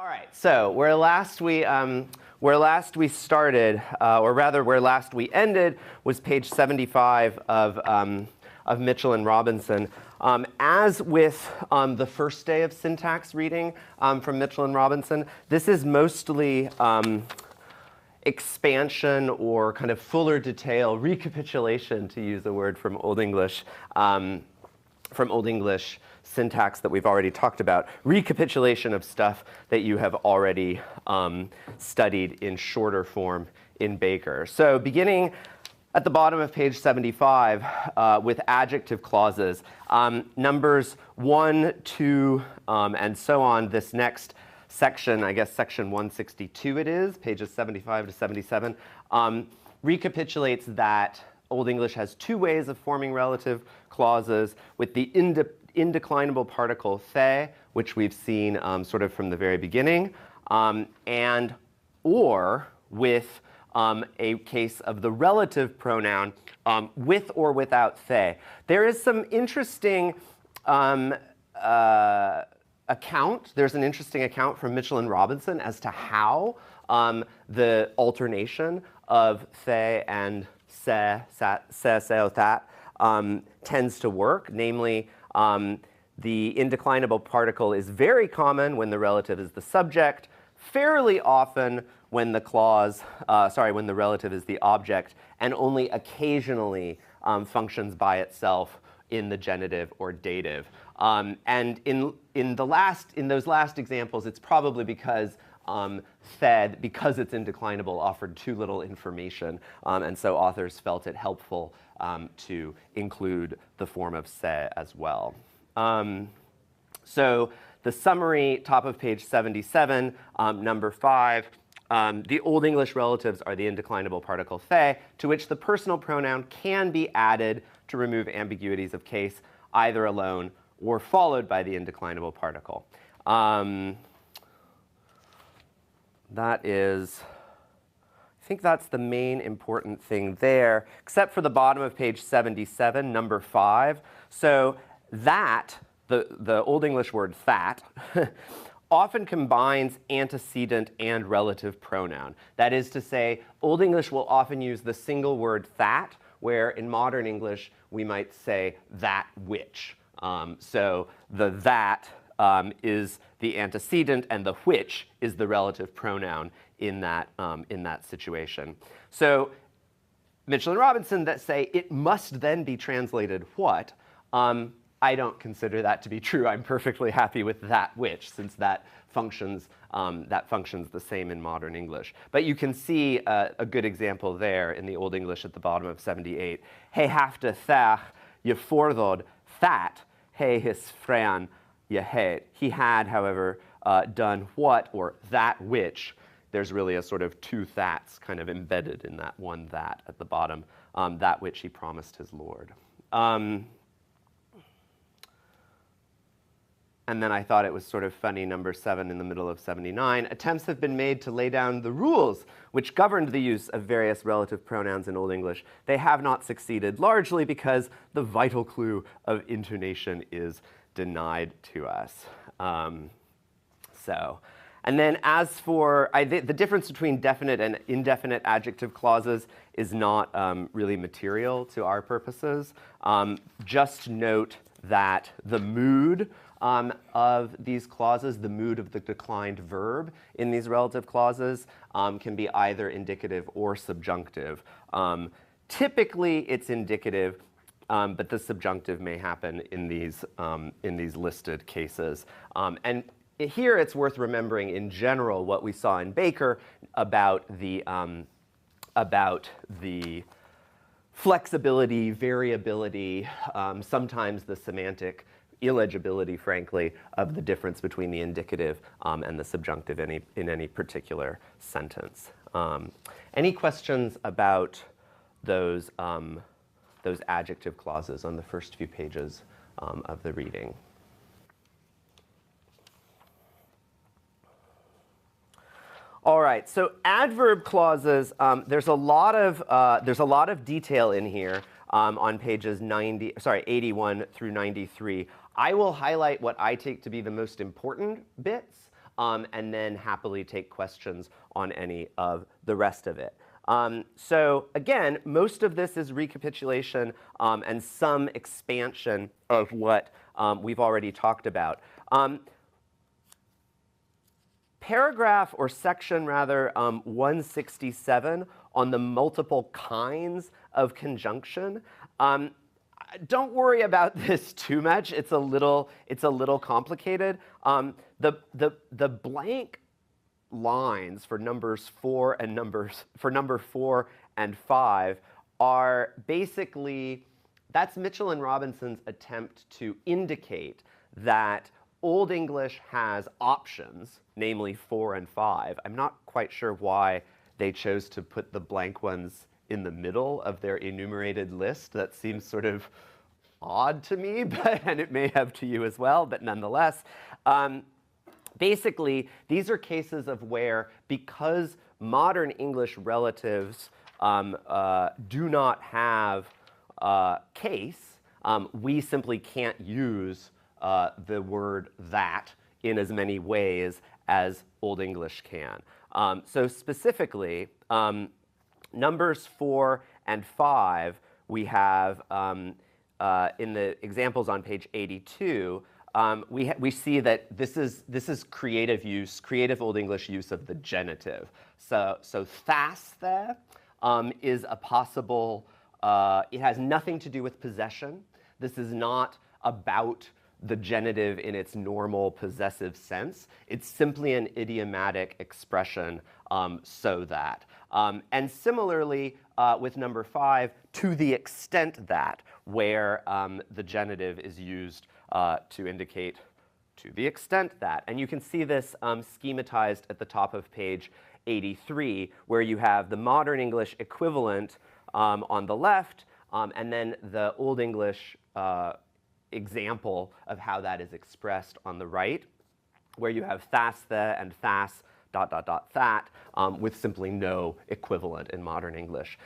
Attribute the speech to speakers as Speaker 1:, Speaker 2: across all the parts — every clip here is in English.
Speaker 1: All right, so where last we started, or rather where last we ended, was page 75 of Mitchell and Robinson. As with the first day of syntax reading from Mitchell and Robinson, this is mostly expansion or kind of fuller detail, recapitulation, to use a word from Old English syntax that we've already talked about, recapitulation of stuff that you have already studied in shorter form in Baker. So beginning at the bottom of page 75 with adjective clauses, numbers 1, 2, and so on, this next section, I guess section 162 it is, pages 75 to 77, recapitulates that Old English has two ways of forming relative clauses, with the indeclinable particle the, which we've seen sort of from the very beginning, and or with a case of the relative pronoun with or without the. There is some interesting account. There's an interesting account from Mitchell and Robinson as to how the alternation of the and se, or that tends to work. Namely, the indeclinable particle is very common when the relative is the subject, fairly often when the when the relative is the object, and only occasionally functions by itself in the genitive or dative. And in those last examples, it's probably because because it's indeclinable, offered too little information, and so authors felt it helpful to include the form of se as well. So the summary, top of page 77, number 5, the Old English relatives are the indeclinable particle the, to which the personal pronoun can be added to remove ambiguities of case, either alone or followed by the indeclinable particle. That is, I think that's the main important thing there, except for the bottom of page 77, number 5. So that, the Old English word that, often combines antecedent and relative pronoun. That is to say, Old English will often use the single word that, where in modern English we might say that which. So the that is the antecedent, and the which is the relative pronoun in that situation. So Mitchell and Robinson that say it must then be translated what, I don't consider that to be true. I'm perfectly happy with that which, since that functions the same in modern English. But you can see a good example there in the Old English at the bottom of 78. He hafte thach je fordod that he his fran je het. He had, however, done what, or that which. There's really a sort of two thats kind of embedded in that one that at the bottom, that which he promised his Lord. And then I thought it was sort of funny, number 7 in the middle of 79. Attempts have been made to lay down the rules which governed the use of various relative pronouns in Old English. They have not succeeded, largely because the vital clue of intonation is denied to us. And then as for, the difference between definite and indefinite adjective clauses is not really material to our purposes. Just note that the mood of these clauses, the mood of the declined verb in these relative clauses, can be either indicative or subjunctive. Typically, it's indicative, but the subjunctive may happen in these listed cases. And here it's worth remembering in general what we saw in Baker about the flexibility, variability, sometimes the semantic illegibility, frankly, of the difference between the indicative and the subjunctive in any particular sentence. Any questions about those adjective clauses on the first few pages of the reading? All right, so adverb clauses, there's a lot of detail in here on pages 81 through 93. I will highlight what I take to be the most important bits, and then happily take questions on any of the rest of it. So again, most of this is recapitulation and some expansion of what we've already talked about. Paragraph or section rather 167 on the multiple kinds of conjunction. Don't worry about this too much. It's a little complicated. The blank lines for number 4 and 5 are basically, that's Mitchell and Robinson's attempt to indicate that Old English has options, namely 4 and 5. I'm not quite sure why they chose to put the blank ones in the middle of their enumerated list. That seems sort of odd to me, and it may have to you as well, but nonetheless. Basically, these are cases of where, because modern English relatives do not have case, we simply can't use the word that in as many ways as Old English can. So specifically, numbers 4 and 5, we have in the examples on page 82, we see that this is creative Old English use of the genitive. So thasthe is a possible, it has nothing to do with possession. This is not about the genitive in its normal possessive sense. It's simply an idiomatic expression, so that. And similarly, with number 5, to the extent that, where the genitive is used to indicate to the extent that. And you can see this schematized at the top of page 83, where you have the modern English equivalent on the left, and then the Old English example of how that is expressed on the right, where you have thasthe and thas ... that, with simply no equivalent in modern English.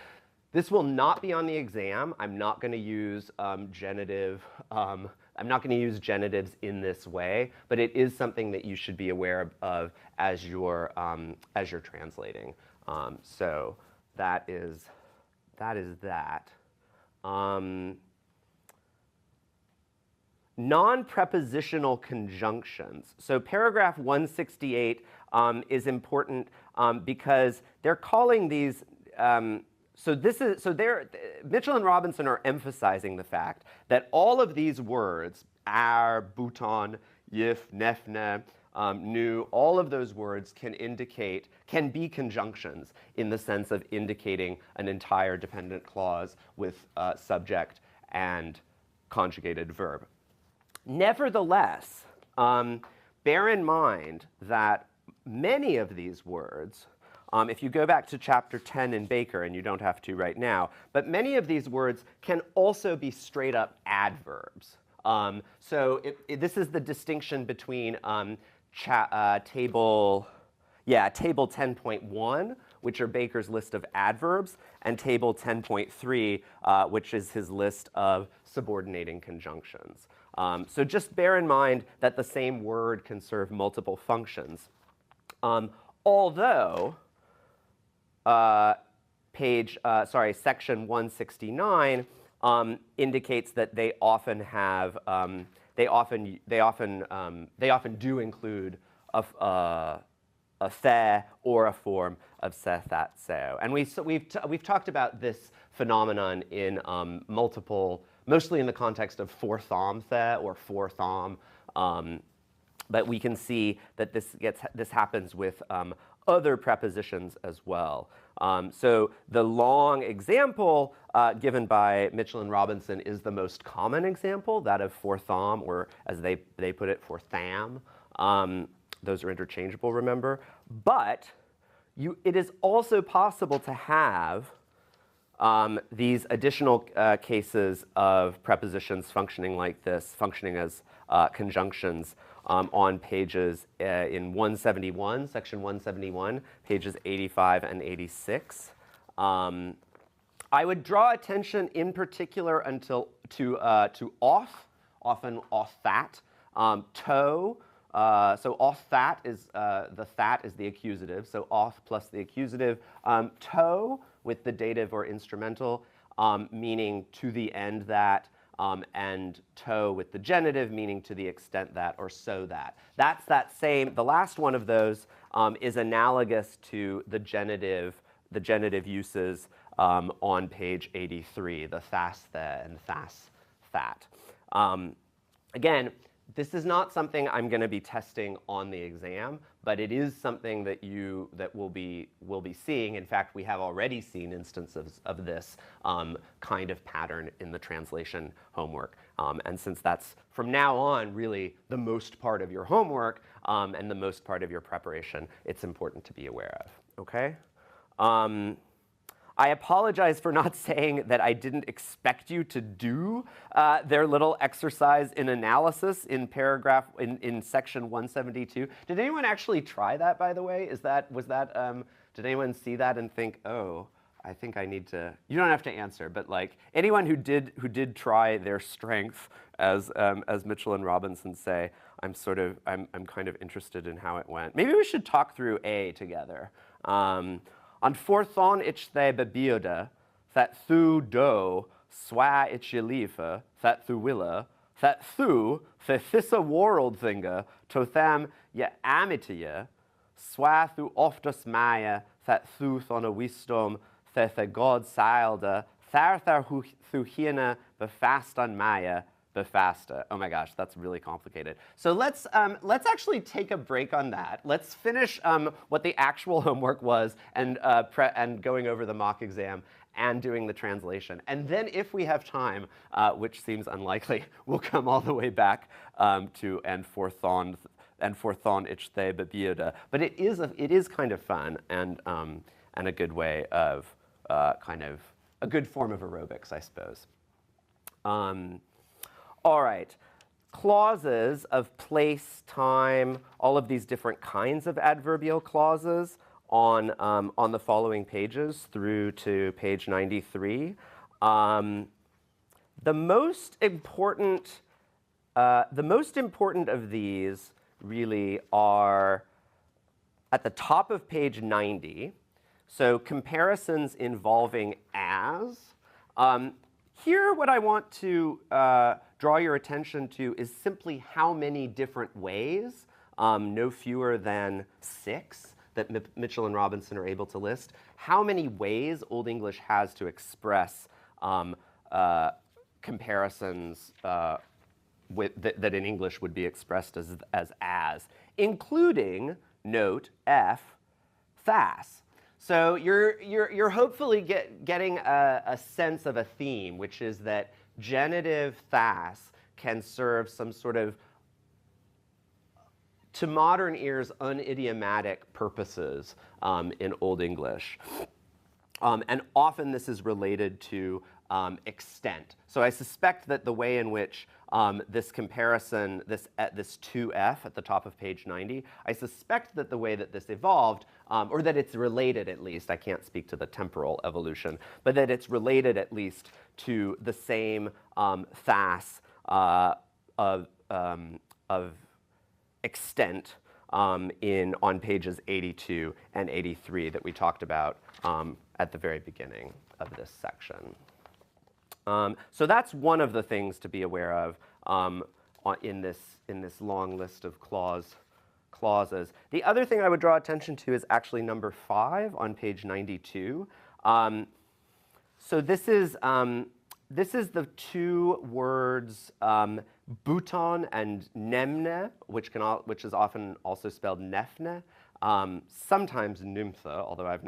Speaker 1: This will not be on the exam. I'm not going to use genitive. I'm not going to use genitives in this way, but it is something that you should be aware of as you're translating. So that is that. Non-prepositional conjunctions. So paragraph 168 is important because they're calling these. Mitchell and Robinson are emphasizing the fact that all of these words, ar, bouton, yif, nefne, nu, all of those words can be conjunctions in the sense of indicating an entire dependent clause with subject and conjugated verb. Nevertheless, bear in mind that many of these words, if you go back to chapter 10 in Baker, and you don't have to right now, but many of these words can also be straight up adverbs. This is the distinction between table 10.1, which are Baker's list of adverbs, and table 10.3, which is his list of subordinating conjunctions. So just bear in mind that the same word can serve multiple functions. Although section 169 indicates that they often have they often do include a the or a form of se, that, so. And we've talked about this phenomenon in mostly in the context of forthom the or forthom, but we can see that this happens with other prepositions as well. So the long example given by Mitchell and Robinson is the most common example, that of forthom, or as they put it, fortham. Those are interchangeable, remember. But it is also possible to have these additional cases of prepositions functioning like this, functioning as conjunctions on pages in 171, section 171, pages 85 and 86. I would draw attention in particular to off, often off that, toe, So off that is, the that is the accusative, so off plus the accusative. To with the dative or instrumental, meaning to the end that, and to with the genitive, meaning to the extent that or so that. That's that same, the last one of those is analogous to the genitive uses on page 83, the thas, the, and thas, that. Again, this is not something I'm going to be testing on the exam, but it is something that we'll be seeing. In fact, we have already seen instances of this kind of pattern in the translation homework. And since that's from now on really the most part of your homework and the most part of your preparation, it's important to be aware of. Okay. I apologize for not saying that I didn't expect you to do their little exercise in analysis in in section 172. Did anyone actually try that, by the way? Did anyone see that and think, oh, I think I need to, you don't have to answer, but like anyone who did try their strength, as Mitchell and Robinson say, I'm kind of interested in how it went. Maybe we should talk through A together. An forthon ich the bebioda, that thu do, swa ich yelifa, that thu willa, that thu, the thissa world thinga, to them ye amitia, swa thu oftus maya, that thu thon a wisdom, that the god silda, thar thu hiena, befast on maya, befasta. Oh my gosh, that's really complicated. So let's actually take a break on that. Let's finish what the actual homework was and going over the mock exam and doing the translation. And then if we have time, which seems unlikely, we'll come all the way back to and forthon ich the bebioda. But it is kind of fun and a good way of kind of a good form of aerobics, I suppose. All right, clauses of place, time, all of these different kinds of adverbial clauses on the following pages through to page 93. The most important of these really are at the top of page 90. So comparisons involving as. Here, what I want to draw your attention to is simply how many different ways, no fewer than 6, that Mitchell and Robinson are able to list, how many ways Old English has to express comparisons that in English would be expressed as, including, note, thas. So you're hopefully getting a sense of a theme, which is that genitive thas can serve some sort of, to modern ears, unidiomatic purposes in Old English. And often this is related to extent. So I suspect that the way in which this comparison, this 2f at the top of page 90, I suspect that the way that this evolved, or that it's related at least, I can't speak to the temporal evolution, but that it's related at least to the same thas of extent on pages 82 and 83 that we talked about at the very beginning of this section. So that's one of the things to be aware of in this long list of clauses. The other thing I would draw attention to is actually number 5 on page 92. So this is the two words bouton and nemne, which is often also spelled nefne. Sometimes nympha, although I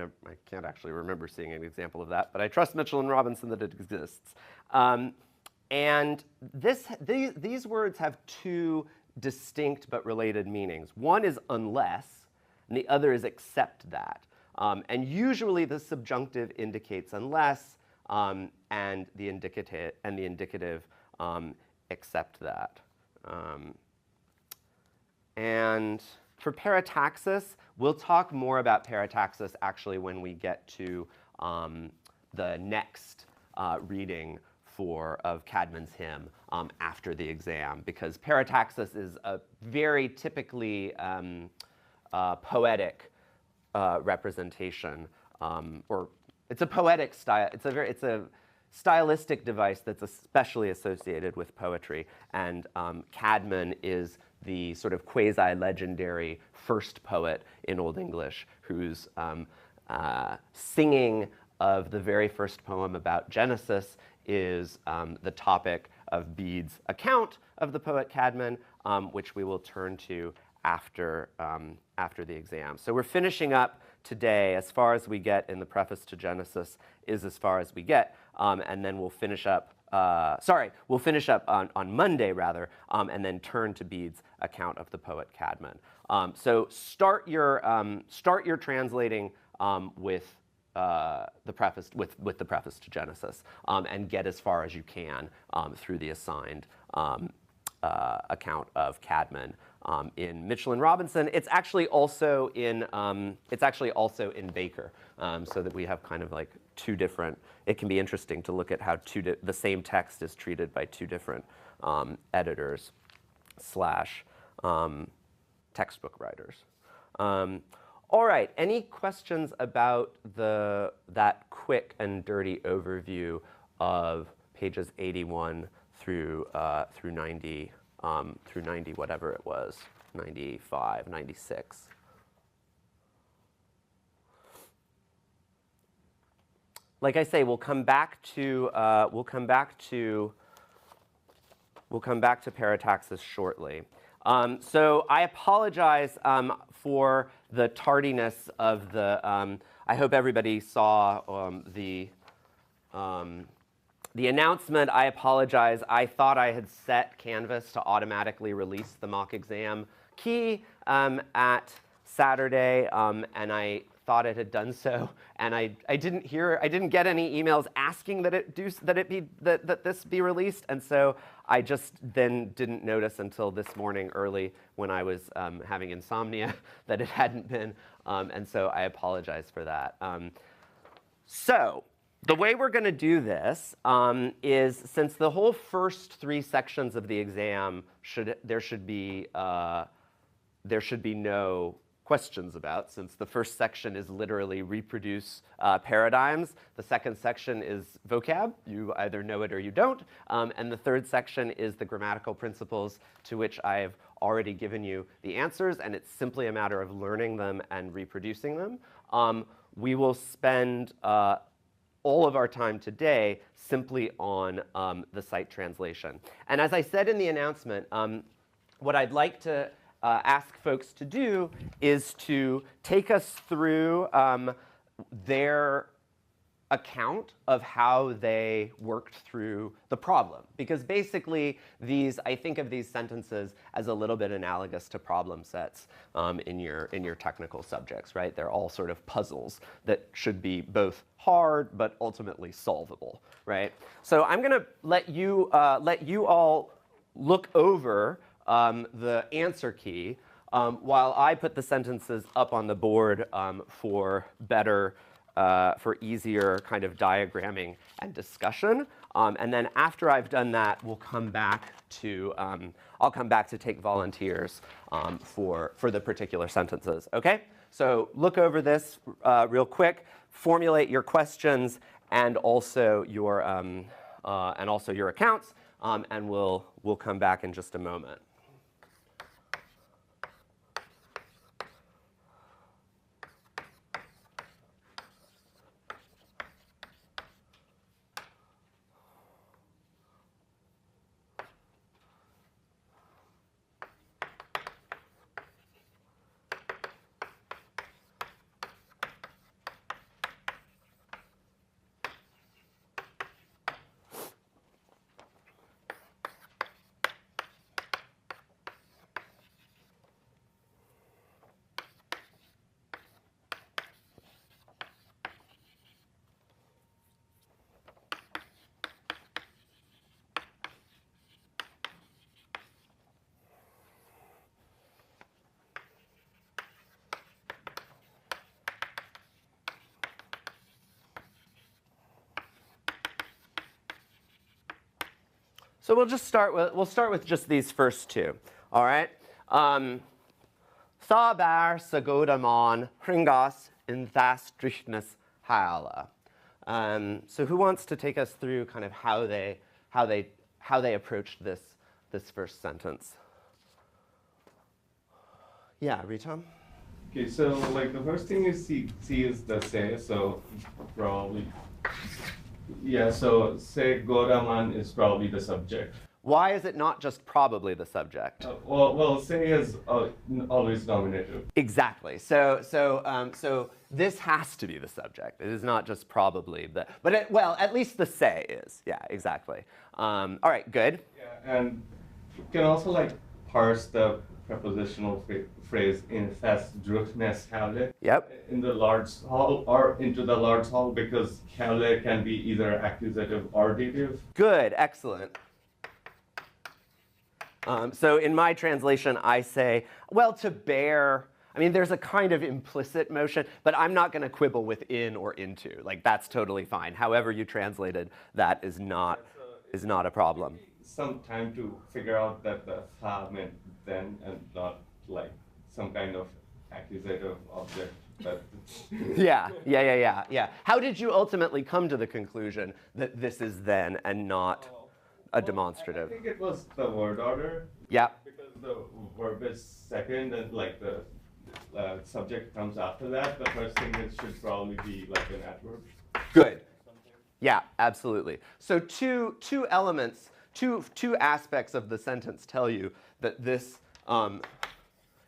Speaker 1: can't actually remember seeing an example of that, but I trust Mitchell and Robinson that it exists. And these words have two distinct but related meanings. One is unless, and the other is except that. And usually the subjunctive indicates unless, and the indicative except that. And for parataxis, we'll talk more about parataxis actually when we get to the next reading of Cadman's hymn after the exam, because Parataxis is a very typically poetic representation, or it's a poetic style. It's a stylistic device that's especially associated with poetry, and Cadman is the sort of quasi-legendary first poet in Old English who's singing of the very first poem about Genesis is the topic of Bede's account of the poet Cadman, which we will turn to after the exam. So we're finishing up today. As far as we get in the preface to Genesis is as far as we get, and then we'll finish up. We'll finish up on Monday, rather, and then turn to Bede's account of the poet Cadman. So start your translating with the preface with the preface to Genesis, and get as far as you can through the assigned account of Cadman in Mitchell and Robinson. It's actually also in Baker, so that we have kind of like two different. It can be interesting to look at how the same text is treated by two different editors / textbook writers. All right. Any questions about that quick and dirty overview of pages 81 through 90, through 90, whatever it was, 95, 96? Like I say, we'll come back to Parataxis shortly. So I apologize for the tardiness of the. I hope everybody saw the announcement. I apologize. I thought I had set Canvas to automatically release the mock exam key at Saturday, and I thought it had done so, and I didn't get any emails asking that this be released, and so I just then didn't notice until this morning early when I was having insomnia that it hadn't been, and so I apologize for that. So the way we're going to do this is, since the whole first three sections of the exam there should be no questions about, since the first section is literally reproduce paradigms. The second section is vocab. You either know it or you don't. And the third section is the grammatical principles, to which I've already given you the answers, and it's simply a matter of learning them and reproducing them. We will spend all of our time today simply on the site translation. And as I said in the announcement, what I'd like to ask folks to do is to take us through their account of how they worked through the problem. Because basically, I think of these sentences as a little bit analogous to problem sets in your technical subjects, right? They're all sort of puzzles that should be both hard but ultimately solvable, right? So I'm going to let you all look over the answer key while I put the sentences up on the board for easier kind of diagramming and discussion. And then after I've done that, I'll come back to take volunteers for the particular sentences. Okay? So look over this real quick, formulate your questions and also your accounts, and we'll come back in just a moment. So we'll start with just these first two. All right. Thabar sagodaman hringas in thastrichnes hala. So who wants to take us through kind of how they approached this first sentence? Yeah, Ritam?
Speaker 2: Okay, so like the first thing you see is the say, so probably, yeah, so say Goraman is probably the subject.
Speaker 1: Why is it not just probably the subject?
Speaker 2: Well, say is always nominative.
Speaker 1: Exactly. So this has to be the subject. It is not just probably, but well, at least the say is. Yeah, exactly. All right, good.
Speaker 2: Yeah, and you can also like parse the prepositional phrase in fast druckness hale.
Speaker 1: Yep.
Speaker 2: In the large hall or into the large hall, because hale can be either accusative or dative.
Speaker 1: Good. Excellent. So in my translation, I say, well, to bear, I mean, there's a kind of implicit motion, but I'm not going to quibble with in or into. Like, that's totally fine. However you translated, that is not a problem.
Speaker 2: Some time to figure out that the ha meant then and not like some kind of accusative object. But
Speaker 1: Yeah. How did you ultimately come to the conclusion that this is then and not a demonstrative?
Speaker 2: I think it was the word order.
Speaker 1: Yeah.
Speaker 2: Because the verb is second and like the subject comes after that. The first thing it should probably be like an adverb.
Speaker 1: Good. Yeah, absolutely. So two elements, two aspects of the sentence tell you that this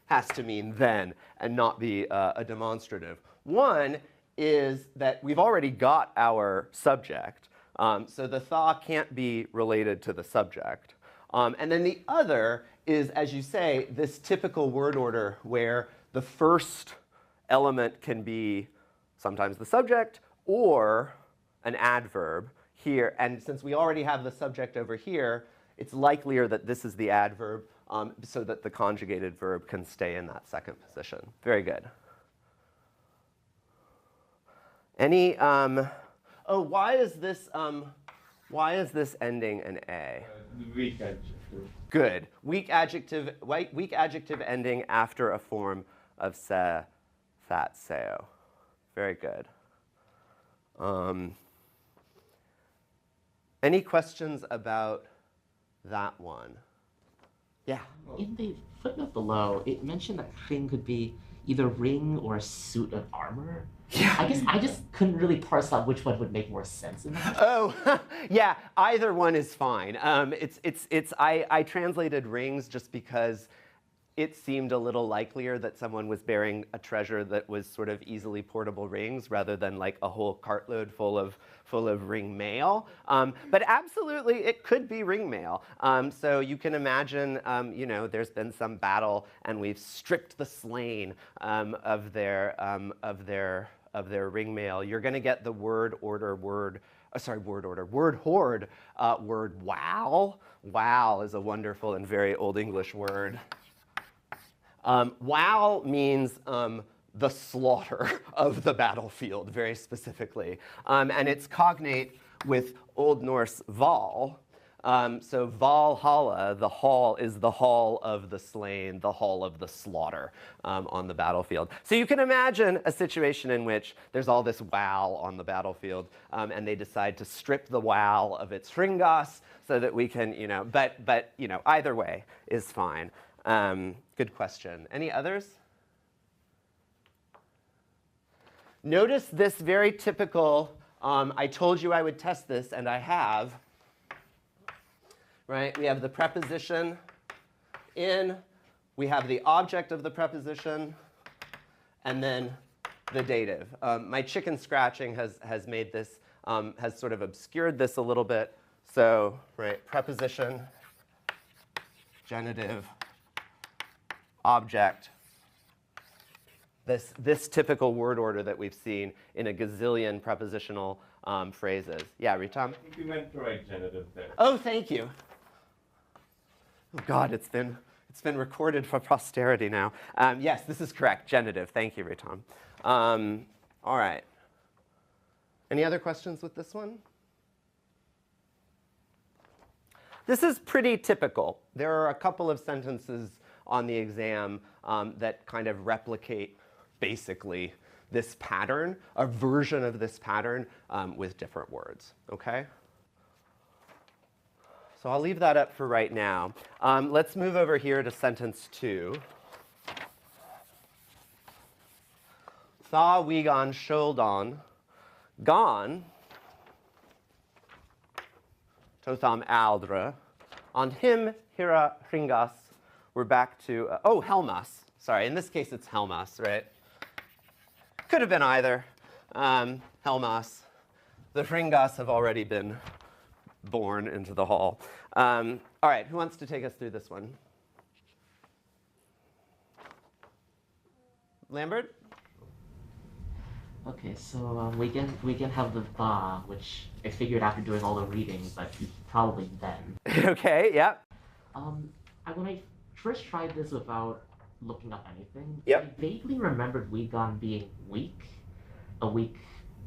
Speaker 1: has to mean then and not be a demonstrative. One is that we've already got our subject. So the tha can't be related to the subject. And then the other is, as you say, this typical word order where the first element can be sometimes the subject or an adverb here. And since we already have the subject over here, it's likelier that this is the adverb so that the conjugated verb can stay in that second position. Very good. Any, why is this ending in A?
Speaker 2: Weak adjective.
Speaker 1: Good. Weak adjective ending after a form of se, that, seo. Very good. Any questions about that one? Yeah.
Speaker 3: In the footnote below, it mentioned that ring could be either ring or a suit of armor.
Speaker 1: Yeah.
Speaker 3: I guess I just couldn't really parse out which one would make more sense in that.
Speaker 1: Oh, yeah. Either one is fine. I translated rings just because it seemed a little likelier that someone was bearing a treasure that was sort of easily portable rings rather than like a whole cartload full of ring mail. But absolutely, it could be ring mail. So you can imagine, there's been some battle and we've stripped the slain of their ring mail. You're going to get the word hoard, word wow. Wow is a wonderful and very Old English word. Wow means the slaughter of the battlefield, very specifically. And it's cognate with Old Norse val. So Valhalla, the hall, is the hall of the slain, the hall of the slaughter on the battlefield. So you can imagine a situation in which there's all this wow on the battlefield, and they decide to strip the wow of its hringas so that we can, but either way is fine. Good question. Any others? Notice this very typical, I told you I would test this, and I have. Right? We have the preposition in, we have the object of the preposition, and then the dative. My chicken scratching has made this, has sort of obscured this a little bit. So, right, preposition, genitive, object, this typical word order that we've seen in a gazillion prepositional phrases. Yeah, Ritam?
Speaker 2: I think you meant to write genitive there.
Speaker 1: Oh, thank you. Oh God, it's been recorded for posterity now. Yes, this is correct, genitive. Thank you, Ritam. All right. Any other questions with this one? this is pretty typical. There are a couple of sentences on the exam that kind of replicate basically this pattern, a version of this pattern with different words, okay? So I'll leave that up for right now. Let's move over here to sentence 2. Tha wigan sholdon gan totham aldra on him hira ringas. We're back to helmas. Sorry, in this case it's helmas, right? Could have been either. Helmas. The ringas have already been born into the hall. All right, who wants to take us through this one? Lambert?
Speaker 3: Okay, so we can have the ba, which I figured after doing all the reading, but probably then.
Speaker 1: Okay, yep.
Speaker 3: When I first tried this without looking up anything,
Speaker 1: Yep.
Speaker 3: I vaguely remembered Wigan being weak, a weak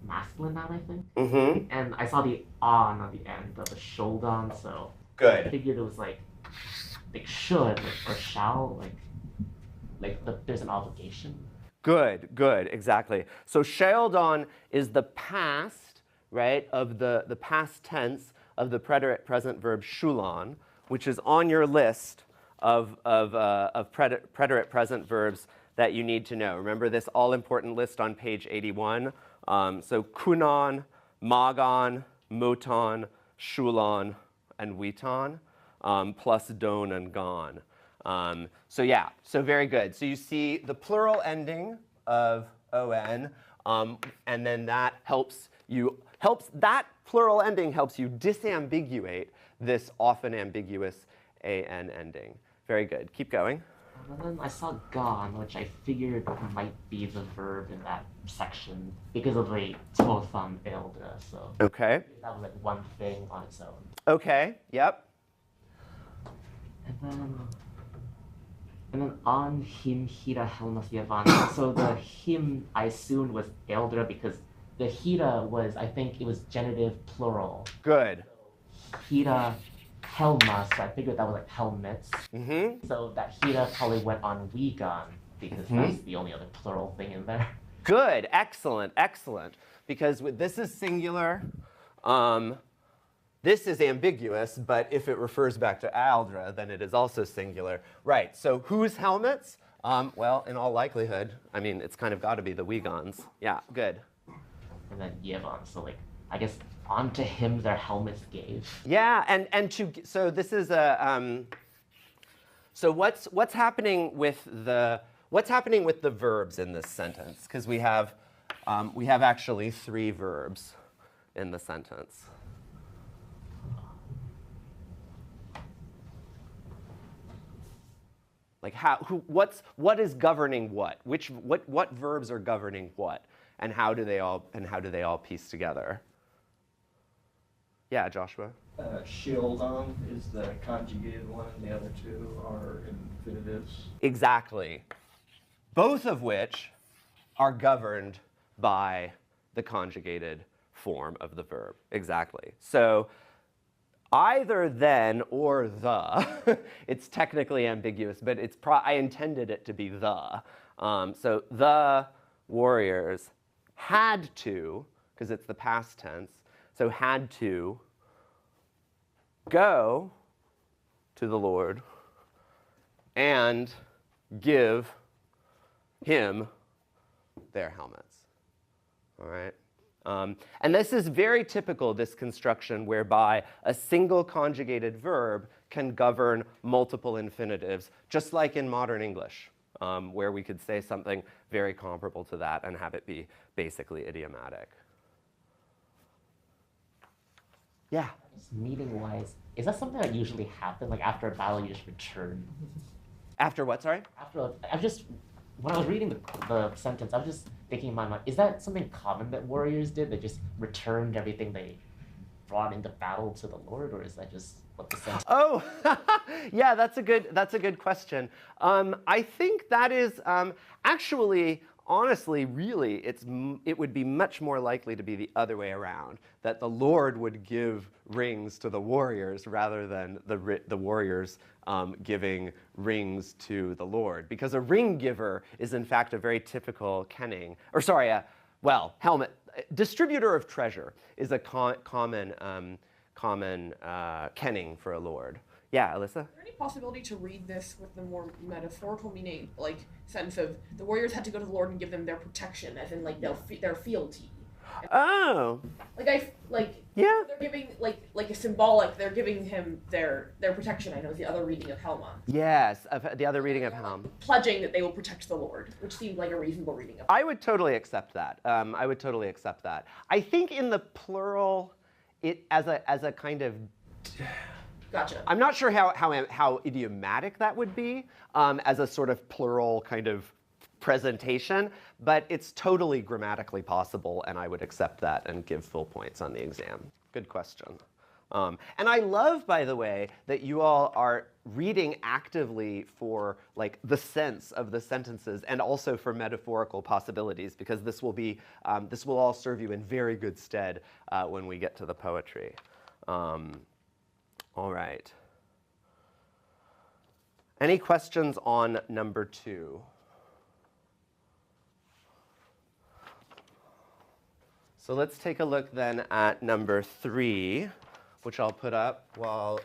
Speaker 3: masculine noun, I think.
Speaker 1: Mm-hmm.
Speaker 3: And I saw the on the end of the shouldan, so I
Speaker 1: Good.
Speaker 3: figured it was like should or shall, there's an obligation.
Speaker 1: Good, good, exactly. So sheldon is the past, right, of the past tense of the preterite present verb shulon, which is on your list of preterite present verbs that you need to know. Remember this all-important list on page 81? So kunon, magon, moton, shulon, and witon, plus don and gon. So yeah, so very good. So you see the plural ending of on, and then that that plural ending helps you disambiguate this often ambiguous an ending. Very good. Keep going.
Speaker 3: And then I saw gone, which I figured might be the verb in that section because of the totham eldra. So
Speaker 1: Okay.
Speaker 3: that was like one thing on its own.
Speaker 1: Okay. Yep.
Speaker 3: And then on him hira helmas yavan. So the him I assumed was eldra because the hira was, I think it was genitive plural.
Speaker 1: Good.
Speaker 3: Hira helmas, so I figured that was like helmets.
Speaker 1: Mm-hmm.
Speaker 3: So that hira probably went on wigan because that's the only other plural thing in there.
Speaker 1: Good. Excellent. Excellent. Because this is singular. This is ambiguous, but if it refers back to aldra, then it is also singular. Right, so whose helmets? Well, in all likelihood, I mean, it's kind of got to be the Wigons. Yeah, good.
Speaker 3: And then Yevon, so I guess onto him their helmets gave.
Speaker 1: Yeah, so this is a, so what's happening with the verbs in this sentence? Because we have actually 3 verbs in the sentence. Like what is governing what? What verbs are governing what? And how do they all piece together? Yeah, Joshua.
Speaker 4: Shieldon is the conjugated one, and the other 2 are infinitives.
Speaker 1: Exactly. Both of which are governed by the conjugated form of the verb. Exactly. So either then or the, it's technically ambiguous, but I intended it to be the. So the warriors had to, because it's the past tense, so had to go to the Lord and give him their helmets. All right? And this is very typical, this construction, whereby a single conjugated verb can govern multiple infinitives, just like in modern English, where we could say something very comparable to that and have it be basically idiomatic. Yeah?
Speaker 3: Meeting-wise, is that something that usually happens? Like after a battle, you just return?
Speaker 1: After what, sorry?
Speaker 3: When I was reading the sentence, I was just thinking in my mind, is that something common that warriors did? They just returned everything they brought into battle to the Lord, or is that just what the sentence?
Speaker 1: Oh, yeah, that's a good question. I think that is actually honestly, really, it would be much more likely to be the other way around, that the Lord would give rings to the warriors rather than the warriors giving rings to the Lord. Because a ring giver is, in fact, a very typical kenning, or sorry, helmet. Distributor of treasure is a common kenning for a lord. Yeah, Alyssa?
Speaker 5: Is there any possibility to read this with the more metaphorical meaning, like sense of the warriors had to go to the Lord and give them their protection, as in like their fealty?
Speaker 1: Oh. Yeah.
Speaker 5: They're giving like a symbolic. They're giving him their protection. I know is the other reading of Helma.
Speaker 1: Yes, the other reading of Helm.
Speaker 5: Pledging that they will protect the Lord, which seemed like a reasonable reading of.
Speaker 1: I would totally accept that. I would totally accept that. I think in the plural, it as a kind of.
Speaker 5: Gotcha.
Speaker 1: I'm not sure how idiomatic that would be as a sort of plural kind of presentation, but it's totally grammatically possible, and I would accept that and give full points on the exam. Good question. And I love, by the way, that you all are reading actively for like the sense of the sentences and also for metaphorical possibilities, because this will all serve you in very good stead when we get to the poetry. All right. Any questions on number 2? So let's take a look then at number 3, which I'll put up while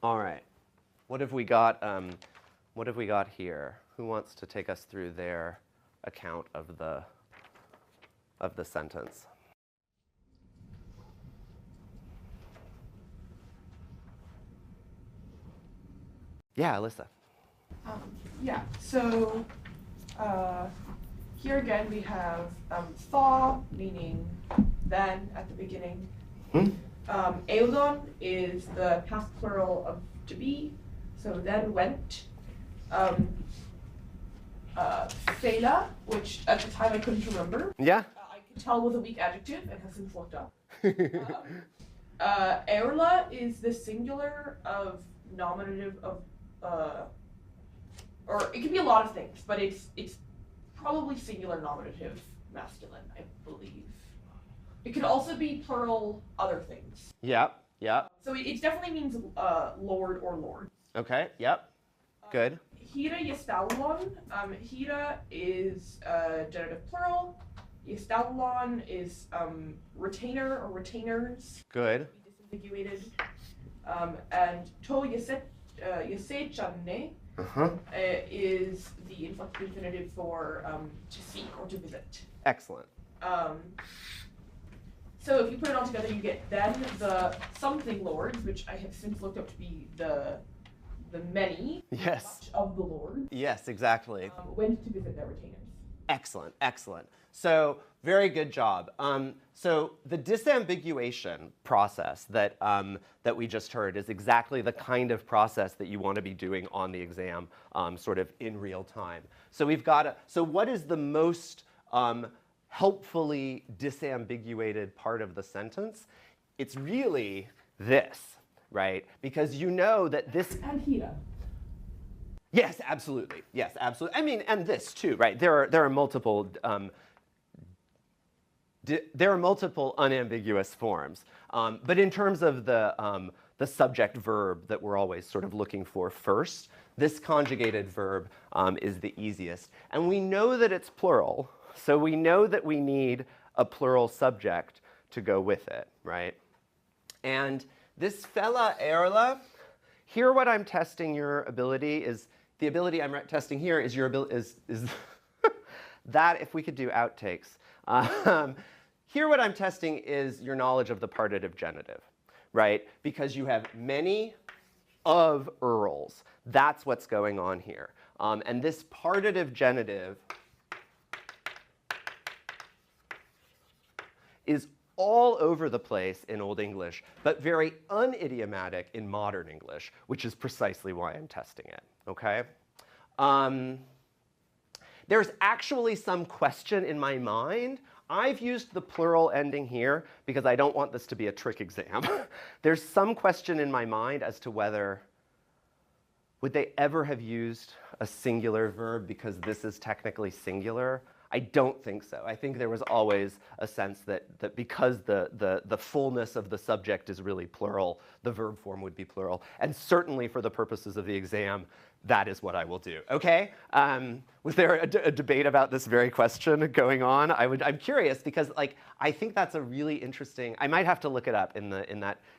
Speaker 1: all right. What have we got? What have we got here? Who wants to take us through their account of the sentence? Yeah, Alyssa.
Speaker 5: So here again we have thaw, meaning then at the beginning. Eulon is the past plural of to be, so then went. Fela, which at the time I couldn't remember.
Speaker 1: Yeah.
Speaker 5: I could tell was a weak adjective and has since looked up. Erla is the singular of nominative of, or it can be a lot of things, but it's probably singular nominative masculine, I believe. It could also be plural other things.
Speaker 1: Yep. Yep.
Speaker 5: So it definitely means lord or lord.
Speaker 1: Okay. Yep. Good.
Speaker 5: Hira Yestalon. Hira is genitive plural. Yestalon is retainer or retainers.
Speaker 1: Good.
Speaker 5: Disambiguated. And to Yesechanne is the infinitive for to seek or to visit.
Speaker 1: Excellent.
Speaker 5: So if you put it all together, you get then the something lords, which I have since looked up to be the many.
Speaker 1: Yes.
Speaker 5: Much of the lords.
Speaker 1: Yes, exactly.
Speaker 5: Went to visit their retainers.
Speaker 1: Excellent, excellent. So very good job. So the disambiguation process that we just heard is exactly the kind of process that you want to be doing on the exam, sort of in real time. So we've got so what is the most helpfully disambiguated part of the sentence? It's really this, right? Because you know that this.
Speaker 5: And Hira.
Speaker 1: Yes, absolutely. Yes, absolutely. I mean, and this too, right? There are multiple unambiguous forms, but in terms of the subject verb that we're always sort of looking for first, this conjugated verb is the easiest, and we know that it's plural, so we know that we need a plural subject to go with it, right? And this fella erla, here what I'm testing your ability is. The ability I'm testing here is your ability is that if we could do outtakes. Here what I'm testing is your knowledge of the partitive genitive, right? Because you have many of earls. That's what's going on here. And this partitive genitive is all over the place in Old English, but very unidiomatic in modern English, which is precisely why I'm testing it, okay? There's actually some question in my mind. I've used the plural ending here because I don't want this to be a trick exam. There's some question in my mind as to whether would they ever have used a singular verb because this is technically singular? I don't think so. I think there was always a sense that because the fullness of the subject is really plural, the verb form would be plural. And certainly for the purposes of the exam, that is what I will do. Okay? Was there a debate about this very question going on? I'm curious because I think that's a really interesting. I might have to look it up in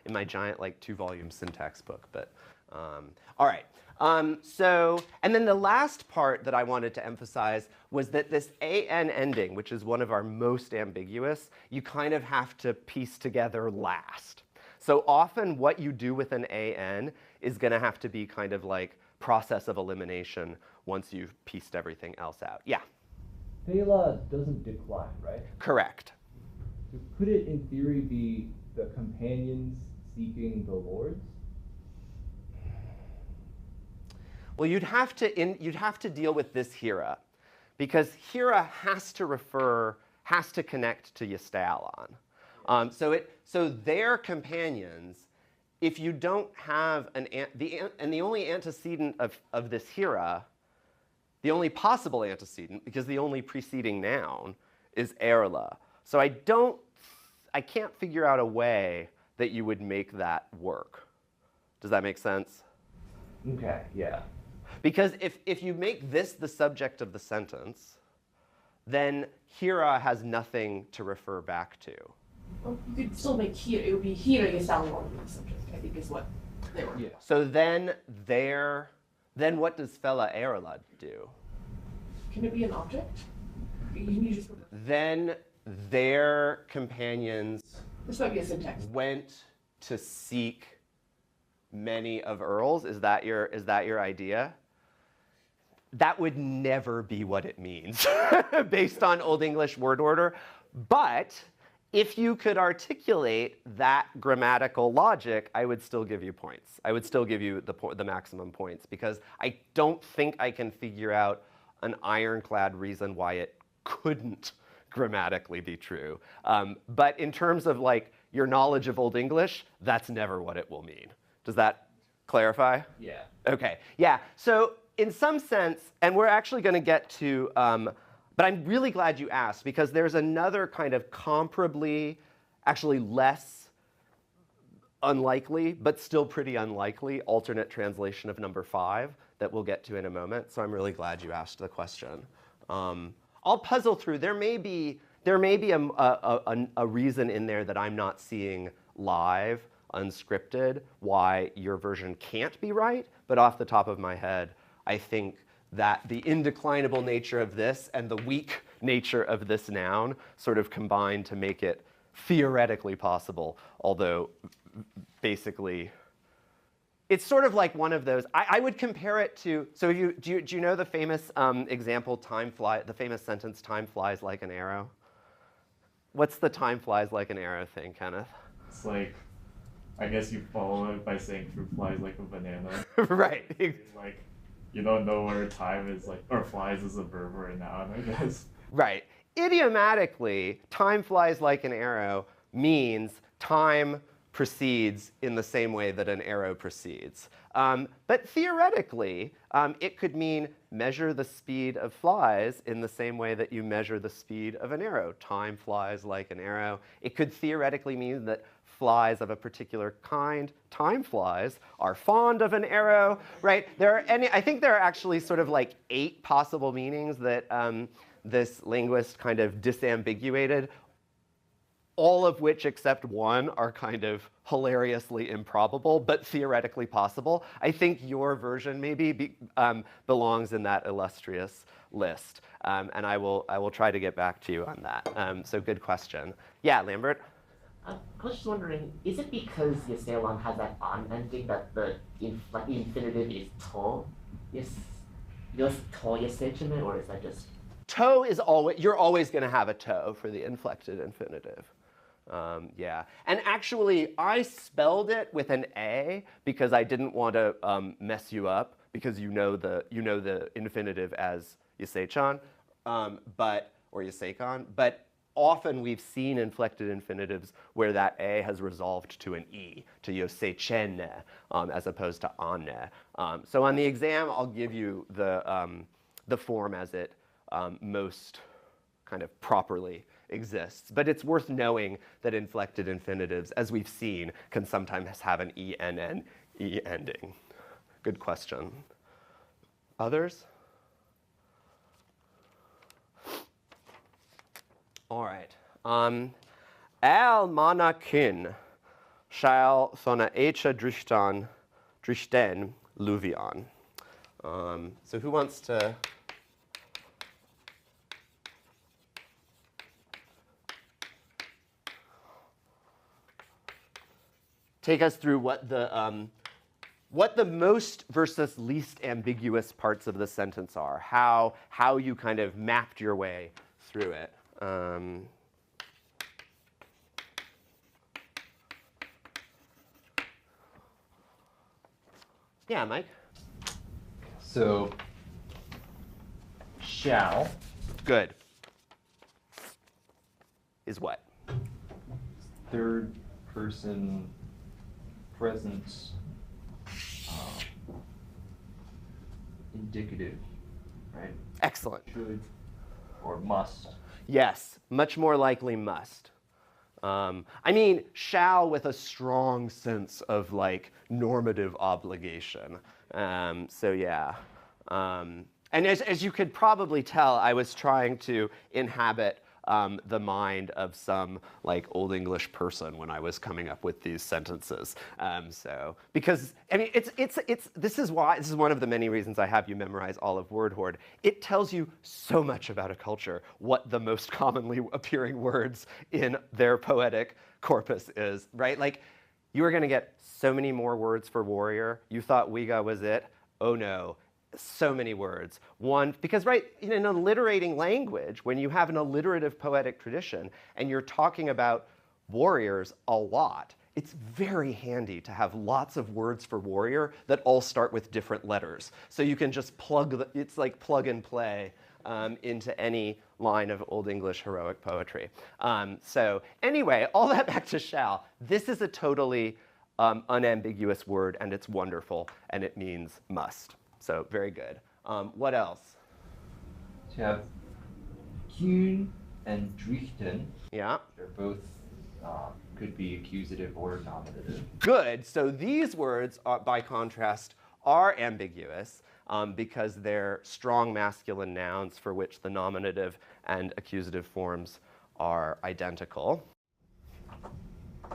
Speaker 1: my giant 2-volume syntax book. But all right. And then the last part that I wanted to emphasize was that this an ending, which is one of our most ambiguous, you kind of have to piece together last. So often what you do with an an is going to have to be kind of like process of elimination once you've pieced everything else out. Yeah?
Speaker 6: Thela doesn't decline, right?
Speaker 1: Correct.
Speaker 6: So could it, in theory, be the companions seeking the lords?
Speaker 1: Well, you'd have to deal with this hira, because hira has to connect to yastalon. So their companions, if you don't have the only antecedent of this hira, the only possible antecedent, because the only preceding noun is erla. So I can't figure out a way that you would make that work. Does that make sense?
Speaker 6: Okay, yeah.
Speaker 1: Because if you make this the subject of the sentence, then hira has nothing to refer back to.
Speaker 5: Well, you could still make hira. It would be hira yastalon in the subject, I think is what they were.
Speaker 6: Yeah.
Speaker 1: So then what does fela erla do?
Speaker 5: Can it be an object? You just.
Speaker 1: Then their companions
Speaker 5: This might be a syntax.
Speaker 1: went to seek many of Earl's. Is that your idea? That would never be what it means based on Old English word order. But if you could articulate that grammatical logic, I would still give you points. I would still give you the maximum points because I don't think I can figure out an ironclad reason why it couldn't grammatically be true. But in terms of your knowledge of Old English, that's never what it will mean. Does that clarify?
Speaker 6: Yeah.
Speaker 1: Okay, yeah. So in some sense, and we're actually going to get to, but I'm really glad you asked because there's another kind of comparably, actually less unlikely, but still pretty unlikely alternate translation of number 5 that we'll get to in a moment. So I'm really glad you asked the question. I'll puzzle through. There may be a reason in there that I'm not seeing live, unscripted, why your version can't be right, but off the top of my head, I think that the indeclinable nature of this and the weak nature of this noun sort of combine to make it theoretically possible, although basically it's sort of like one of those. I would compare it to. So do you know the famous example? The famous sentence, "Time flies like an arrow." What's the "time flies like an arrow" thing, Kenneth?
Speaker 7: It's like, I guess you follow it by saying fruit flies like a banana.
Speaker 1: Right.
Speaker 7: Like, you don't know where time is or flies is a verb or a noun, I guess.
Speaker 1: Right. Idiomatically, "time flies like an arrow" means time proceeds in the same way that an arrow proceeds. But theoretically, it could mean measure the speed of flies in the same way that you measure the speed of an arrow. Time flies like an arrow. It could theoretically mean that flies of a particular kind, time flies, are fond of an arrow, right? I think there are actually sort of 8 possible meanings that this linguist kind of disambiguated, all of which except one are kind of hilariously improbable, but theoretically possible. I think your version maybe belongs in that illustrious list, and I will try to get back to you on that. So good question. Yeah, Lambert?
Speaker 3: I was just wondering, is it because yastalon has that on ending that the infinitive is to? Yes, to yasechime, or is that just?
Speaker 1: To is always, you're always going to have a to for the inflected infinitive. Yeah, and actually, I spelled it with an A because I didn't want to mess you up because you know the infinitive as yasei-chan, or yasei-kan, but often we've seen inflected infinitives where that A has resolved to an E, to yosei-chen, as opposed to anne. So on the exam, I'll give you the form as it most kind of properly exists. But it's worth knowing that inflected infinitives, as we've seen, can sometimes have an E-N-N-E ending. Good question. Others? All right. Al manakin shall sona echa drishten luvian. So who wants to take us through what the most versus least ambiguous parts of the sentence are, how you kind of mapped your way through it. Yeah, Mike?
Speaker 6: So, shall
Speaker 1: Good. Is what?
Speaker 6: third person present indicative, right?
Speaker 1: Excellent.
Speaker 6: Should or must.
Speaker 1: Yes, much more likely must. I mean, shall with a strong sense of like normative obligation. So yeah. And as you could probably tell, I was trying to inhabit the mind of some like Old English person when I was coming up with these sentences. So because I mean, this is one of the many reasons I have you memorize all of Word Horde. It tells you so much about a culture, what the most commonly appearing words in their poetic corpus is, right? Like, you are going to get so many more words for warrior. You thought Wiga was it. Oh no. So many words. One, because right, in an alliterating language, when you have an alliterative poetic tradition and you're talking about warriors a lot, it's very handy to have lots of words for warrior that all start with different letters. So you can just it's like plug and play into any line of Old English heroic poetry. So anyway, all that back to shall. This is a totally unambiguous word, and it's wonderful, and it means must. So very good. What else?
Speaker 6: So you have Kuhn and Drichten.
Speaker 1: Yeah.
Speaker 6: They're both could be accusative or nominative.
Speaker 1: Good. So these words, by contrast, are ambiguous because they're strong masculine nouns for which the nominative and accusative forms are identical.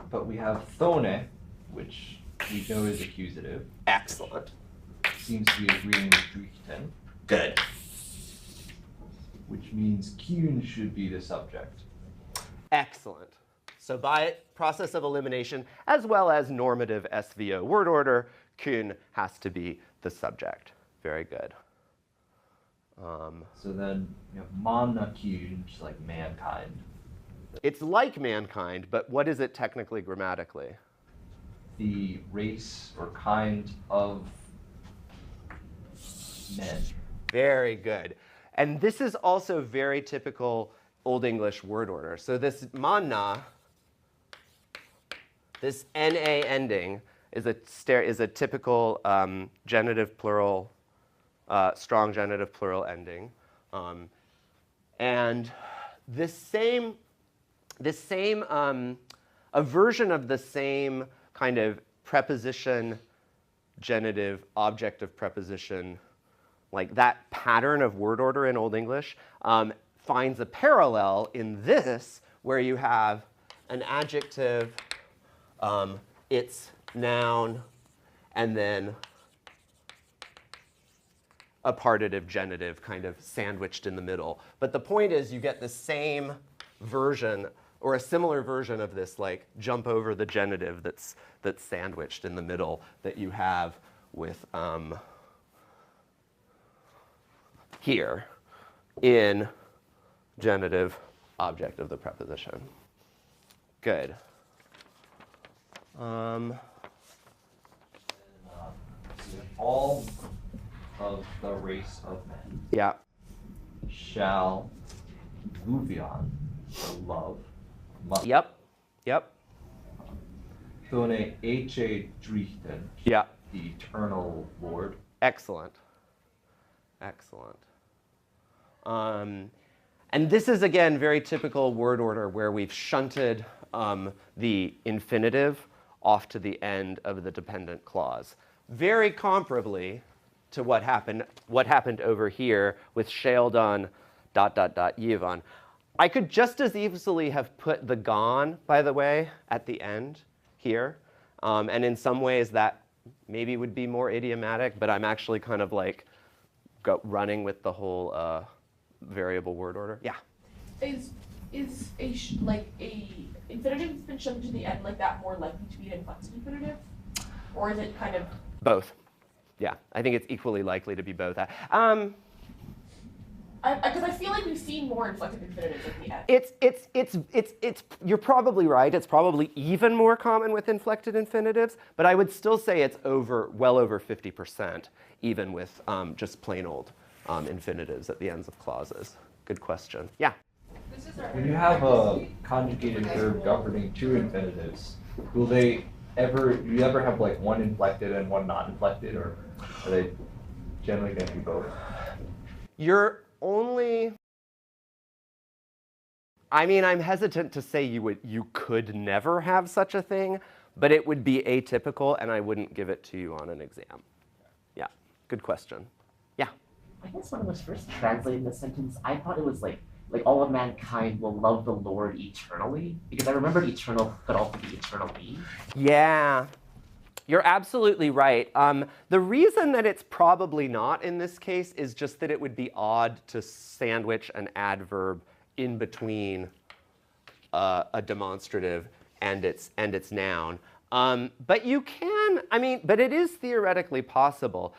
Speaker 6: But we have Thone, which we know is accusative.
Speaker 1: Excellent.
Speaker 6: Seems to be agreeing with Drichten.
Speaker 1: Good.
Speaker 6: Which means Kuhn should be the subject.
Speaker 1: Excellent. So by process of elimination, as well as normative SVO word order, Kuhn has to be the subject. Very good.
Speaker 6: So then you have Manna Kuhn, which is like mankind.
Speaker 1: It's like mankind, but what is it technically grammatically?
Speaker 6: The race or kind of men.
Speaker 1: Very good. And this is also very typical Old English word order. So this manna, this na ending, is a typical genitive plural, strong genitive plural ending. And a version of the same kind of preposition, genitive, object of preposition, like that pattern of word order in Old English, finds a parallel in this, where you have an adjective, its noun, and then a partitive genitive kind of sandwiched in the middle. But the point is, you get the same version or a similar version of this, like jump over the genitive that's sandwiched in the middle that you have with here in genitive object of the preposition. Good.
Speaker 4: All of the race of men
Speaker 1: Yeah.
Speaker 4: shall vuvion, the love, must
Speaker 1: Yep. Yep.
Speaker 4: thone eche drichten,
Speaker 1: Yeah.
Speaker 4: the eternal Lord.
Speaker 1: Excellent. Excellent. And this is, again, very typical word order where we've shunted the infinitive off to the end of the dependent clause. Very comparably to what happened over here with Sheldon ... Yevon. I could just as easily have put the gone, by the way, at the end here. And in some ways that maybe would be more idiomatic, but I'm actually kind of like running with the whole variable word order. Yeah.
Speaker 5: Is like a infinitive been shoved to the end like that more likely to be an inflexive infinitive, or is it kind of
Speaker 1: Both. Yeah, I think it's equally likely to be both.
Speaker 5: because I feel like we've seen more inflective infinitives at the end.
Speaker 1: It's you're probably right. It's probably even more common with inflected infinitives, but I would still say it's well over 50%, even with just plain old infinitives at the ends of clauses. Good question. Yeah.
Speaker 6: When you have a conjugated verb governing two infinitives, do you ever have like one inflected and one not inflected, or are they generally going to be both?
Speaker 1: I'm hesitant to say you could never have such a thing, but it would be atypical, and I wouldn't give it to you on an exam. Yeah, good question. Yeah.
Speaker 3: I guess when I was first translating the sentence, I thought it was like all of mankind will love the Lord eternally, because I remembered eternal could also be eternally.
Speaker 1: Yeah, you're absolutely right. The reason that it's probably not in this case is just that it would be odd to sandwich an adverb in between a demonstrative and its noun. But you can, but it is theoretically possible.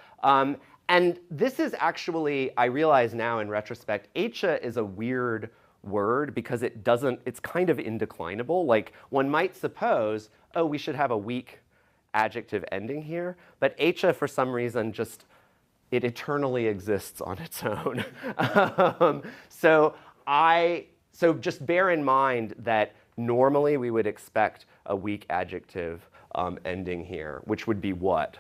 Speaker 1: And this is actually, I realize now in retrospect, echa is a weird word because it's kind of indeclinable. Like one might suppose, oh, we should have a weak adjective ending here, but echa for some reason it eternally exists on its own. So just bear in mind that normally we would expect a weak adjective ending here, which would be what?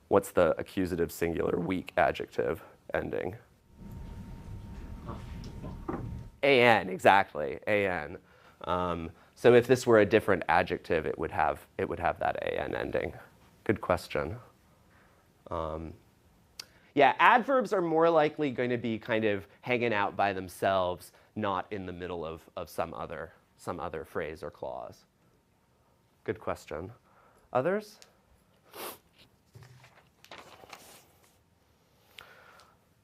Speaker 1: What's the accusative singular weak adjective ending? an, exactly, an. So if this were a different adjective, it would have that an ending. Good question. Yeah, adverbs are more likely going to be kind of hanging out by themselves, not in the middle of some other phrase or clause. Good question. Others?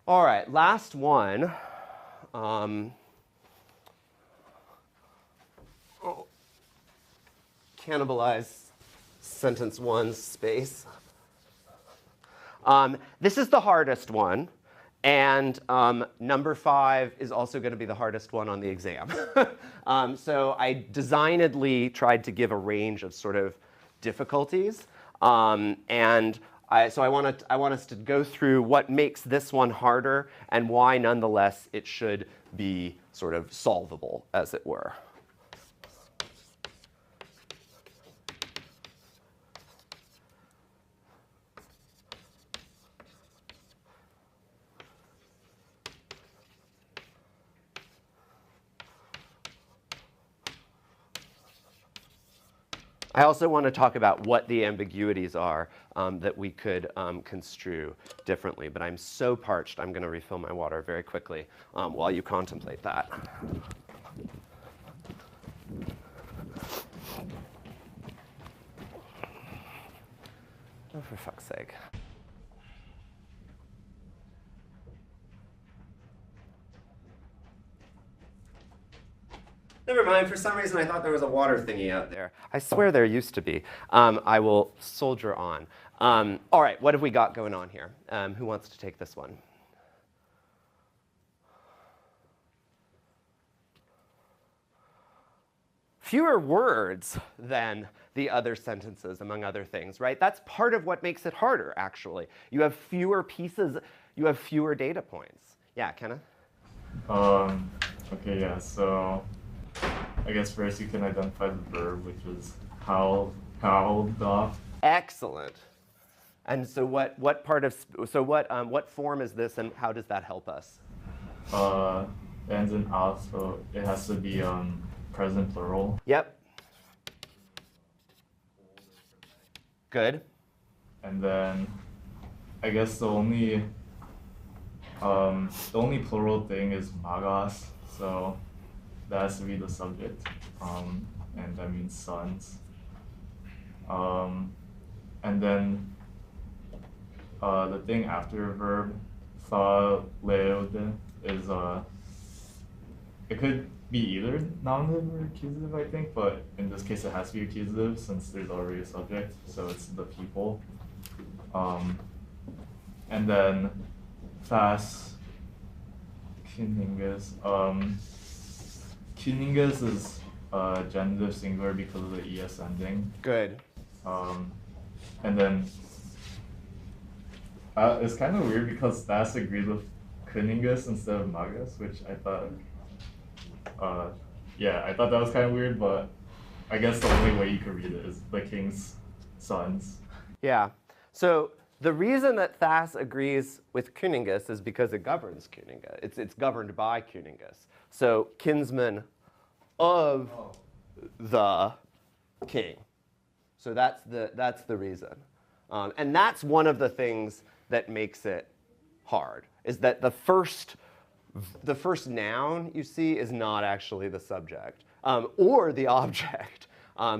Speaker 1: All right, last one. Cannibalize sentence one's space. This is the hardest one, and number 5 is also going to be the hardest one on the exam. So I designedly tried to give a range of sort of difficulties, and so I want us to go through what makes this one harder and why, nonetheless, it should be sort of solvable, as it were. I also want to talk about what the ambiguities are that we could construe differently. But I'm so parched, I'm going to refill my water very quickly while you contemplate that. Oh, for fuck's sake. Never mind, for some reason I thought there was a water thingy out there. I swear there used to be. I will soldier on. All right, what have we got going on here? Who wants to take this one? fewer words than the other sentences, among other things, right? That's part of what makes it harder, actually. You have fewer pieces, you have fewer data points. Yeah, Kenneth?
Speaker 7: Okay, yeah, so I guess first you can identify the verb, which is howled off.
Speaker 1: Excellent. And so what form is this, and how does that help us?
Speaker 7: Ends in off, so it has to be present plural.
Speaker 1: Yep. Good.
Speaker 7: And then I guess the only plural thing is magos, so that has to be the subject, and that means sons. And then the thing after a verb, tha leod, is it could be either nominative or accusative, I think, but in this case it has to be accusative since there's already a subject, so it's the people. And then thas kuningas. Kuningas is genitive singular because of the es ending.
Speaker 1: Good.
Speaker 7: And then it's kind of weird because thas agreed with kuningas instead of magas, which I thought, I thought that was kind of weird, but I guess the only way you could read it is the king's sons.
Speaker 1: Yeah. So the reason that Thas agrees with Kuningas is because it governs Kuninga. It's governed by Kuningas. So kinsman of the king. So that's the reason. And that's one of the things that makes it hard, is that the first noun you see is not actually the subject or the object.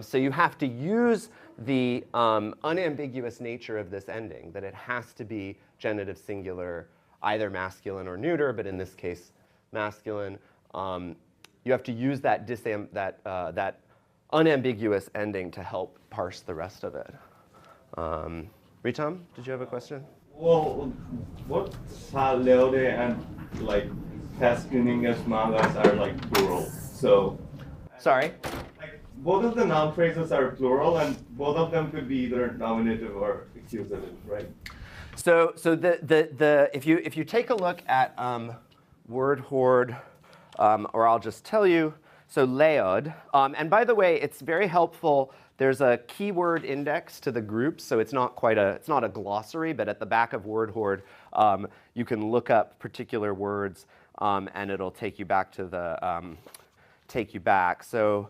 Speaker 1: So you have to use the unambiguous nature of this ending, that it has to be genitive singular, either masculine or neuter, but in this case, masculine. You have to use that unambiguous ending to help parse the rest of it. Ritam, did you have a question?
Speaker 2: Well, what leode and like kuningas magas are like plural. So
Speaker 1: Sorry?
Speaker 2: like both of the noun phrases are plural, and both of them could be either nominative or accusative, right?
Speaker 1: So if you take a look at word hoard, or I'll just tell you, so leod, and by the way, it's very helpful. There's a keyword index to the group, so it's not a glossary, but at the back of word hoard, you can look up particular words, and it'll take you back to the So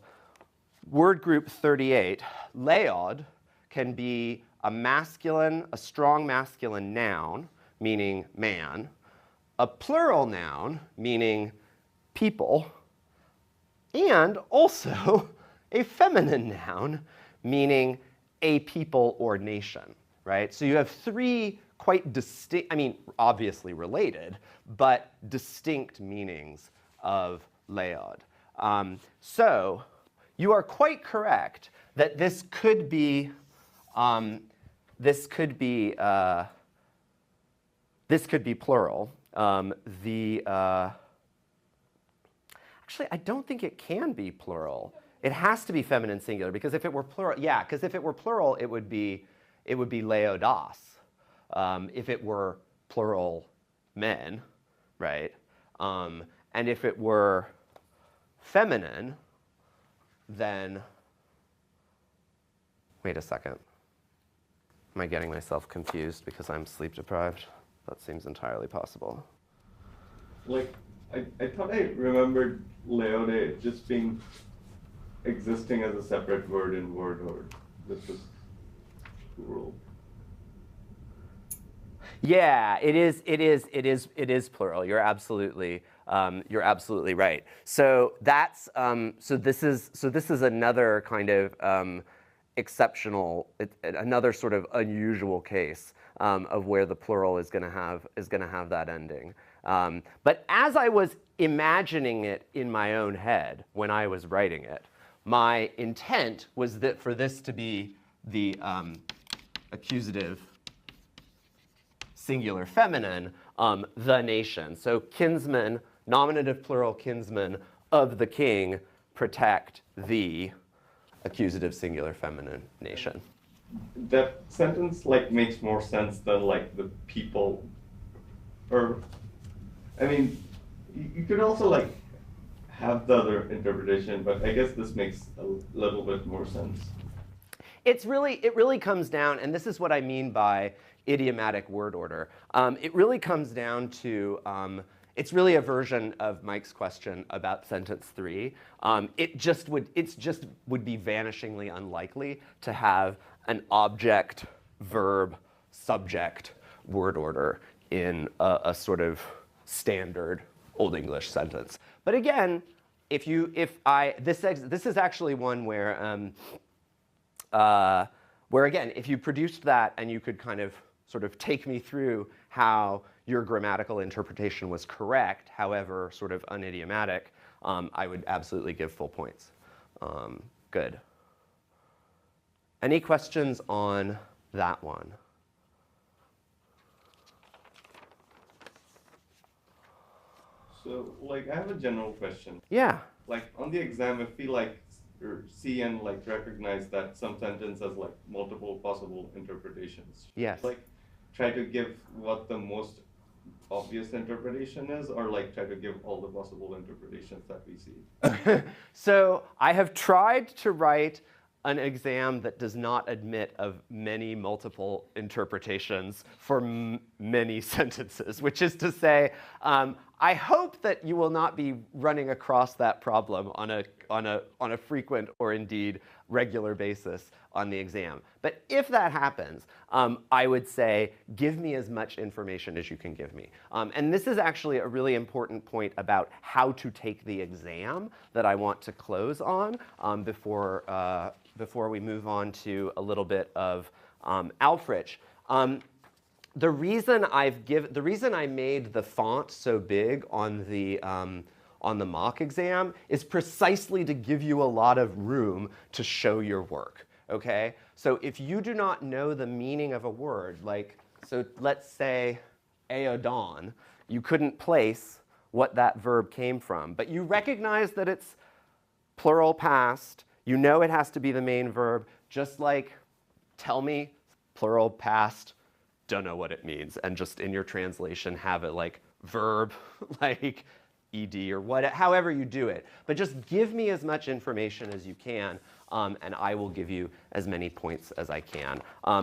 Speaker 1: word group 38, leod can be a strong masculine noun, meaning man, a plural noun, meaning people, and also a feminine noun, meaning a people or nation, right? So you have three quite distinct, obviously related, but distinct meanings of leod. So you are quite correct that this could be plural. Actually, I don't think it can be plural. It has to be feminine singular, because if it were plural, it would be leodas. If it were plural men, right? And if it were feminine, then, wait a second. Am I getting myself confused because I'm sleep deprived? That seems entirely possible.
Speaker 2: Like, I thought I remembered leode just existing as a separate word in word hoard. This was plural.
Speaker 1: Yeah, it is plural. You're absolutely right. So that's this is another kind of exceptional, another sort of unusual case of where the plural is going to have that ending. But as I was imagining it in my own head when I was writing it, my intent was that for this to be the accusative singular feminine, the nation. So kinsman, nominative plural kinsman of the king, protect the accusative singular feminine nation.
Speaker 2: That sentence like makes more sense than like the people, or I mean, you could also like have the other interpretation, but I guess this makes a little bit more sense.
Speaker 1: It really comes down, and this is what I mean by idiomatic word order. It really comes down to, it's really a version of Mike's question about sentence 3. It just would be vanishingly unlikely to have an object, verb, subject word order in a sort of standard Old English sentence. But again, this is actually one where again, if you produced that and you could kind of sort of take me through how your grammatical interpretation was correct, however sort of unidiomatic, I would absolutely give full points. Good. Any questions on that one?
Speaker 2: So, like, I have a general question.
Speaker 1: Yeah.
Speaker 2: Like, on the exam, if we, like, see and, like, recognize that some sentence has, like, multiple possible interpretations.
Speaker 1: Yes.
Speaker 2: Like, try to give what the most obvious interpretation is, or, like, try to give all the possible interpretations that we see?
Speaker 1: So, I have tried to write an exam that does not admit of many multiple interpretations for many sentences, which is to say, I hope that you will not be running across that problem on a frequent or indeed regular basis on the exam. But if that happens, I would say, give me as much information as you can give me. And this is actually a really important point about how to take the exam that I want to close on before we move on to a little bit of Alfrich. The reason I made the font so big on the mock exam is precisely to give you a lot of room to show your work, okay? So if you do not know the meaning of a word, like, so let's say eodon, you couldn't place what that verb came from, but you recognize that it's plural past, you know it has to be the main verb, just like tell me plural past, don't know what it means, and just in your translation have it like verb, like ed or however you do it. But just give me as much information as you can, and I will give you as many points as I can.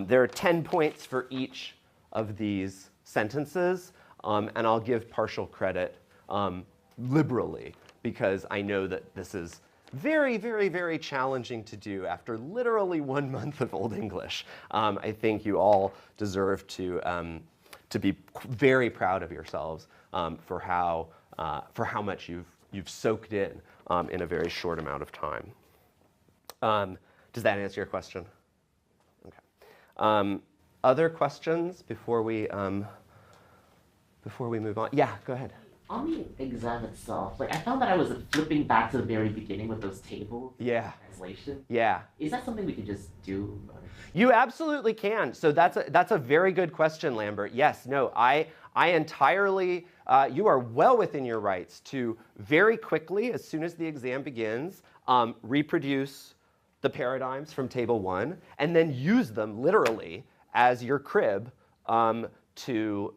Speaker 1: There are 10 points for each of these sentences, and I'll give partial credit liberally, because I know that this is very, very, very challenging to do after literally 1 month of Old English. I think you all deserve to be very proud of yourselves for how much you've soaked in a very short amount of time. Does that answer your question? Okay. Other questions before we move on? Yeah, go ahead.
Speaker 3: On the exam itself, like I found that I was flipping back to the very beginning with those tables.
Speaker 1: Yeah.
Speaker 3: Translation.
Speaker 1: Yeah.
Speaker 3: Is that something we could just do?
Speaker 1: You absolutely can. So that's a very good question, Lambert. Yes. No. I entirely. You are well within your rights to very quickly, as soon as the exam begins, reproduce the paradigms from Table 1, and then use them literally as your crib to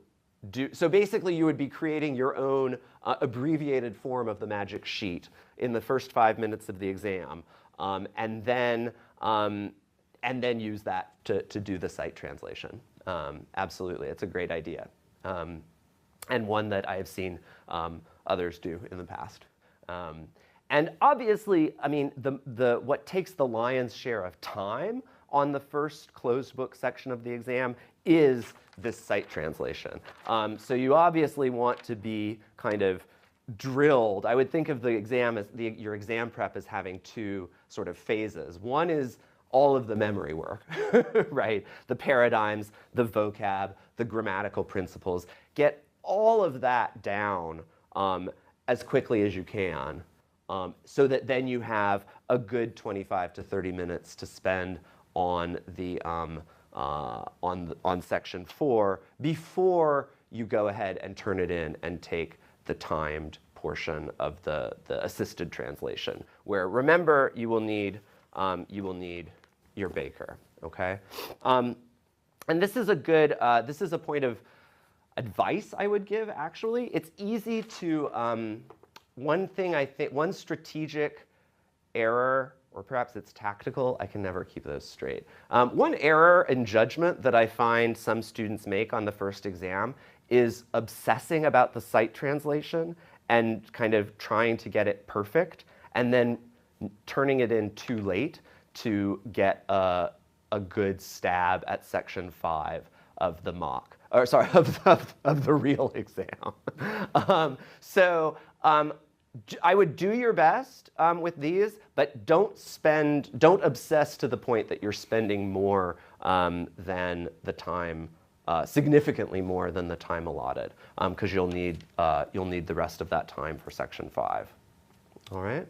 Speaker 1: do. So basically, you would be creating your own abbreviated form of the magic sheet in the first 5 minutes of the exam, and then use that to do the site translation. Absolutely, it's a great idea, and one that I have seen others do in the past. And obviously, I mean, what takes the lion's share of time on the first closed book section of the exam is this site translation. So you obviously want to be kind of drilled. I would think of the exam as your exam prep as having 2 sort of phases. One is all of the memory work, right? The paradigms, the vocab, the grammatical principles. Get all of that down as quickly as you can, so that then you have a good 25 to 30 minutes to spend on the on section 4 before you go ahead and turn it in and take the timed portion of the assisted translation, where remember you will need your baker. Okay, and this is a good this is a point of advice I would give. Actually, it's easy to one strategic error, or perhaps it's tactical, I can never keep those straight. One error in judgment that I find some students make on the first exam is obsessing about the site translation and kind of trying to get it perfect, and then turning it in too late to get a good stab at section 5 of the mock, or sorry, of the real exam. I would do your best with these, but don't obsess to the point that you're spending more than the time, significantly more than the time allotted, because you'll need the rest of that time for section 5. All right.